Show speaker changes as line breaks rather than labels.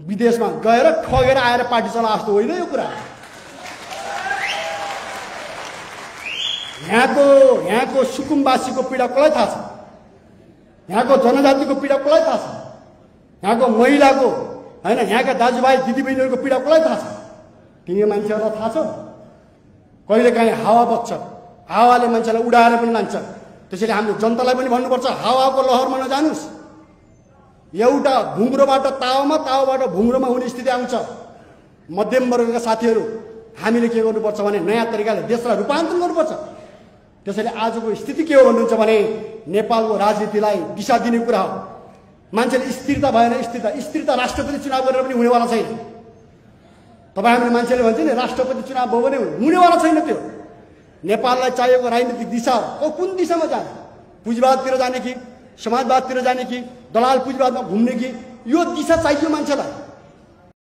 विदेशमा गएर ठगेर आएर पार्टी चला जस्तो होइन यो कुरा। यहाँको सुकुमवासीको पीडा कसलाई थाहा छ? यहाँको जनजातिको पीडा कसलाई थाहा छ? यहाँको महिलाको हैन, यहाँका दाजुभाइ दिदीबहिनीहरूको पीडा कसलाई थाहा छ? तिनी मान्छेहरूलाई थाहा छ। कहिलेकाहीँ हावा बग्छ, हावाले मान्छेलाई उडाएर पनि लान्छ। त्यसैले हामीले जनतालाई पनि भन्नुपर्छ, हावाको लहरमा नजानुस्। एउटा भुङ्ग्रोबाट तावामा, तावाबाट भुङ्ग्रोमा हुने स्थिति आउँछ। मध्यम वर्गका साथीहरू, हामीले के गर्नुपर्छ भने नयाँ तरिकाले देशलाई रूपान्तरण गर्नुपर्छ। त्यसैले आजको स्थिति के हो भन्नुहुन्छ भने नेपालको राजनीतिलाई दिशा दिने कुरा हो। मान्छेले स्थिरता भएन, स्थिरता राष्ट्रपति चुनाव गरेर पनि हुनेवाला छैन। तपाईँ हामीले मान्छेले भन्छ नि राष्ट्रपति चुनाव भयो भने हुनेवाला छैन। त्यो नेपाललाई चाहिएको राजनीतिक दिशा कुन दिशामा जाने? पुँजीवादतिर जाने कि समाजवादतिर जाने कि दलाल पुँजीवादमा घुम्ने कि? यो दिशा चाहियो मान्छेलाई।